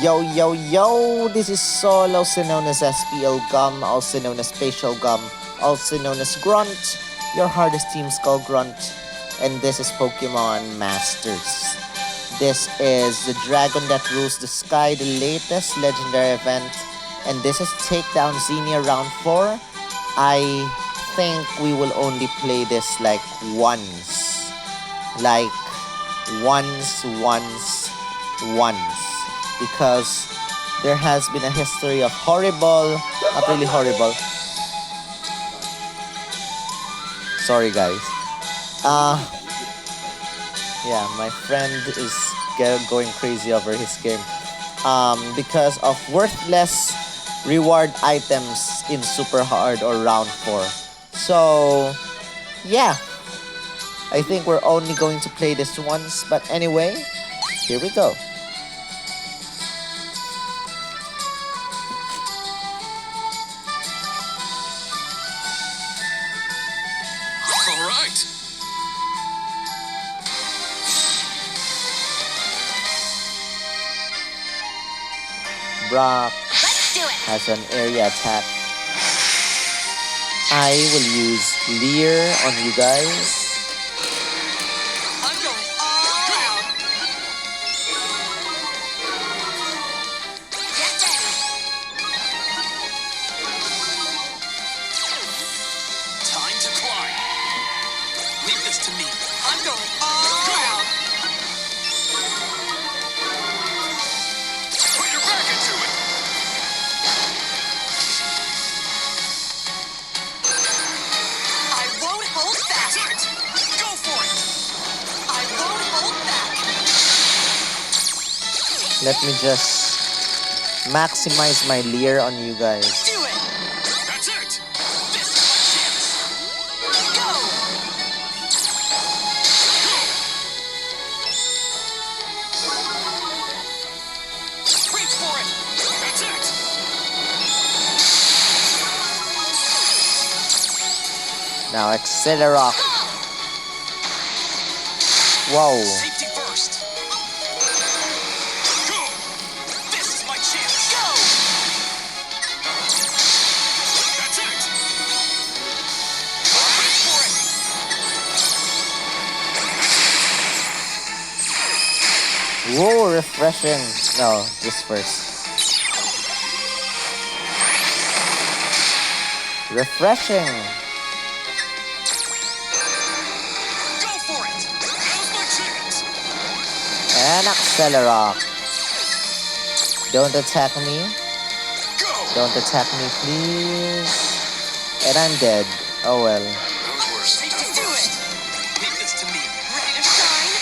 Yo, yo, yo! This is Sol, also known as SPL Gum, also known as Spatial Gum, also known as Grunt, your hardest team Skull Grunt, and this is Pokemon Masters. This is the Dragon That Rules the Sky, the latest legendary event, and this is Takedown Zinnia Round 4. I think we will only play this like once. Like, once. Because there has been a history of horrible, not really horrible. Sorry guys. Yeah, my friend is going crazy over his game. Because of worthless reward items in super hard or round 4. So, yeah. I think we're only going to play this once, but anyway, here we go. Alright! Brock Let's do it! has an area attack. I will use Leer on you guys. I'm going all out! Get ready! Time to climb! Leave this to me. I'm going all out! Put your back into it! I won't hold back! That's it! Go for it! I won't hold back! Let me just maximize my Leer on you guys. Do it! That's it! This is my chance! Go! Reach for it! That's it! Now Accelerock. Whoa. Safety first! Go! This is my chance! Go! That's it! Reach for it! Whoa, refreshing. No, this first. Refreshing. Go for it! Now's my chance! And Accelerock. Don't attack me. Go! Don't attack me, please. And I'm dead. Oh well. That was worse. Safety Do first! it! Leave this to me. Ready to shine?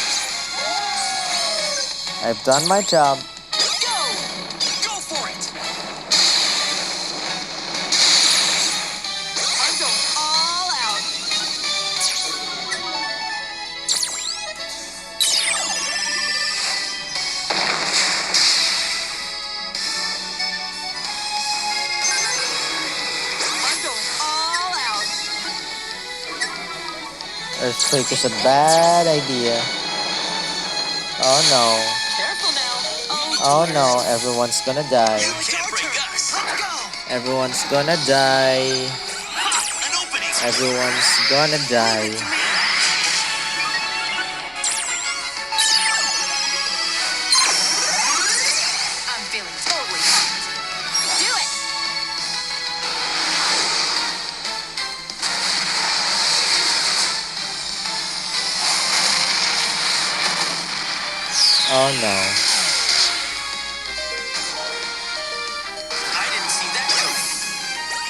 I've done my job. Go! Go for it! I'm going all out! I'm going all out! Earthquake is a bad idea. Oh no. Careful now! Oh no, everyone's gonna die. Can't break us! Let's go! Everyone's gonna die. An opening! Everyone's gonna die. I'm feeling totally pumped. Do it! Oh no. I didn't see that coming.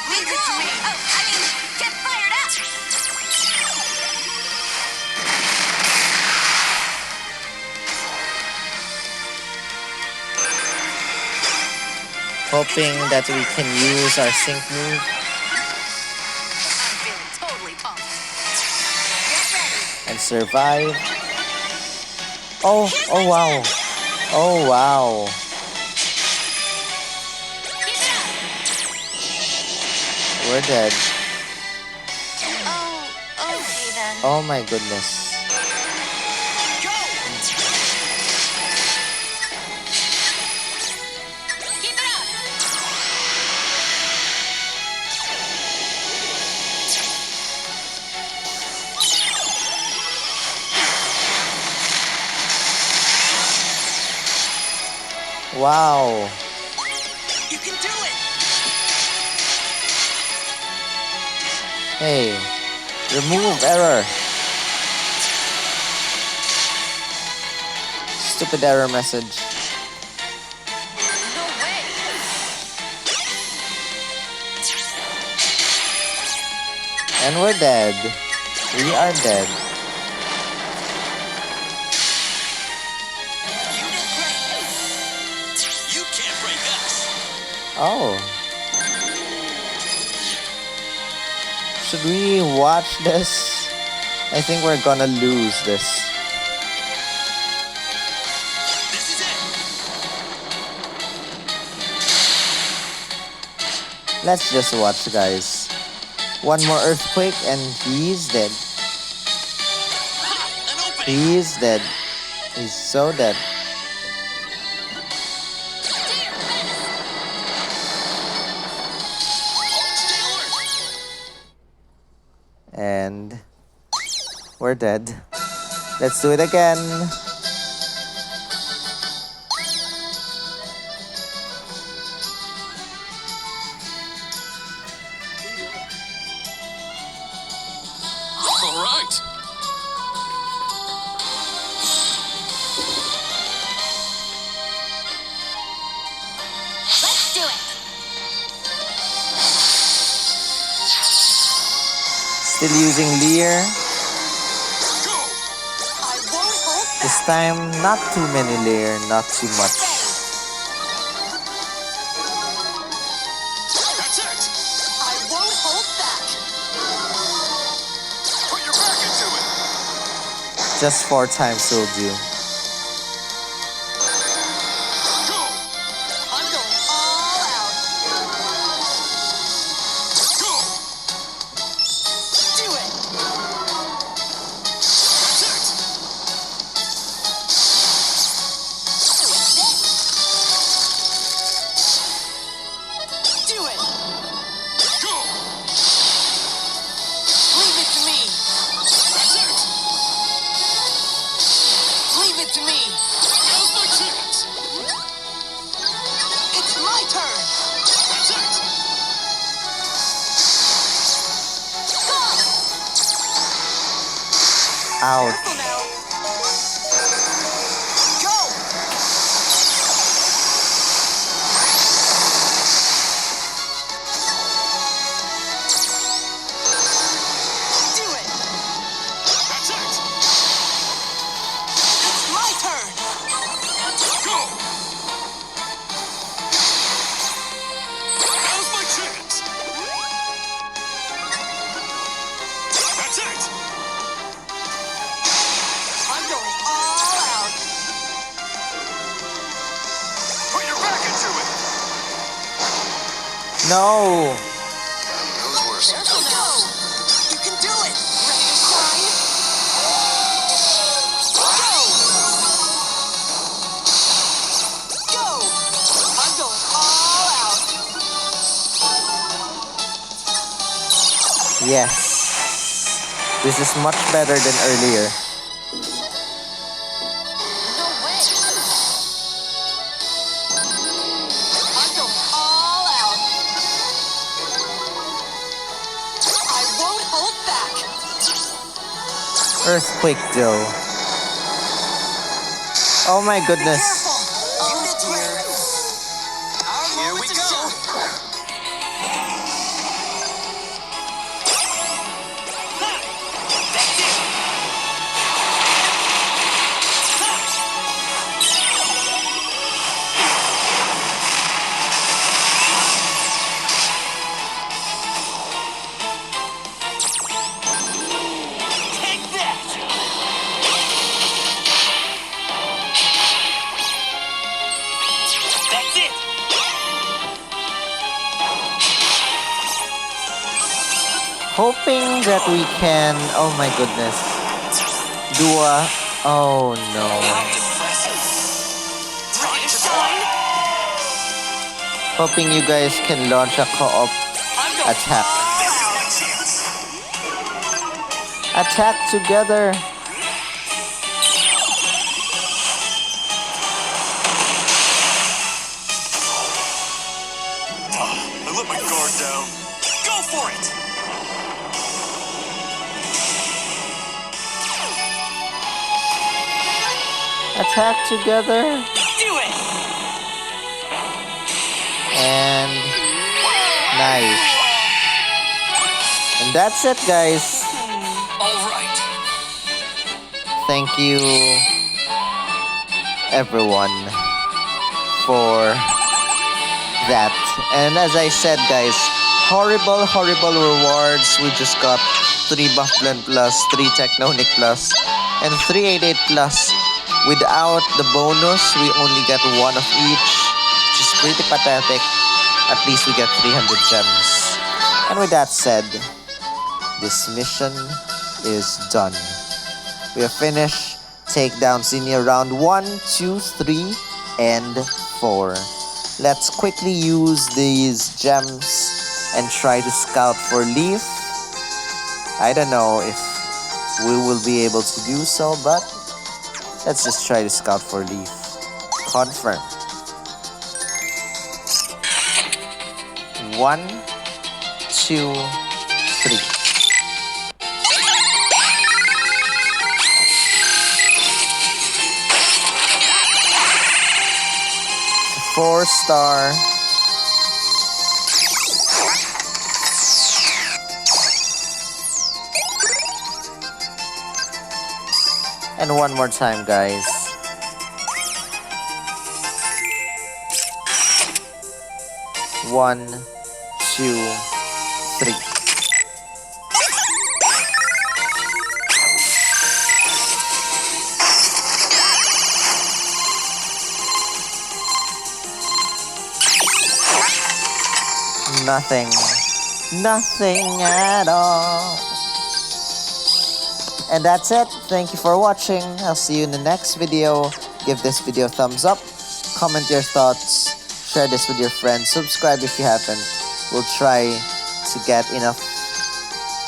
Leave it to me! Oh, I mean, get fired up! Hoping that we can use our sync move. I'm feeling totally pumped. Get ready! And survive. Oh wow. Oh wow. Keep it up! We're dead. Oh, okay then. Oh my goodness. Wow. You can do it! Hey, remove error. Stupid error message. No way. And we're dead. We are dead. You did great! You can't break us! Oh. Should we watch this? I think we're gonna lose this. This is it! Let's just watch, guys. One more earthquake and he's dead. Ha! An opening! He's dead. He's so dead. Stay alert! And we're dead. Let's do it again. All right! Let's do it. Still using Lear. Go! I won't hold back. This time, not too many Lear, not too much. That's it! I won't hold back. Put your back into it! Just 4 times will do. Go! I'm going all out. Go! Do it. That's it! Do it. Go! Leave it to me. That's it! Leave it to me. Now's my chance! It's my turn. That's it! Go. Ouch. Careful now. Go. Do it. That's it! It's my turn. Go! Now's my chance! That's it! I'm going all out. Put your back into it! No. Those were some Careful now. You can do it. Ready to shine? Go. Go. I'm going all out. Yes. This is much better than earlier. No way. I'm going all out. I won't hold back. Earthquake though. Oh my goodness. Careful. Units ready. Our Here we moment to go. shine. That's it! Take that! That's it! Hoping that we can. Oh my goodness. Do a. Oh no. Time to shine! Hoping you guys can launch a co-op I'm going attack. This is all my out. chance! Attack together. fight. Attack together. Do it! And nice. And that's it, guys. Alright. Thank you, everyone, for that. And as I said, guys, horrible rewards. We just got 3 Buff Blend Plus, 3 Technonic Plus, and 388 Plus. Without the bonus, we only get 1 of each, which is pretty pathetic. At least we get 300 gems. And with that said, this mission is done. We have finished. Take down Zinnia round 1, 2, 3, and 4. Let's quickly use these gems and try to scout for Leaf. I don't know if we will be able to do so, but let's just try to scout for Leaf. Confirm. 1, 2, 3. Four-star. And one more time, guys. 1, 2, 3. Nothing. Nothing at all. And that's it. Thank you for watching. I'll see you in the next video. Give this video a thumbs up. Comment your thoughts. Share this with your friends. Subscribe if you haven't. We'll try to get enough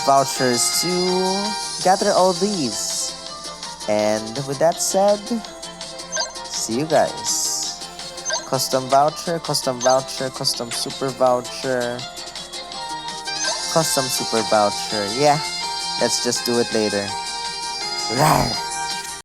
vouchers to gather all these. And with that said, see you guys. Custom voucher, custom voucher, custom super voucher, custom super voucher. Yeah, let's just do it later. Rawr.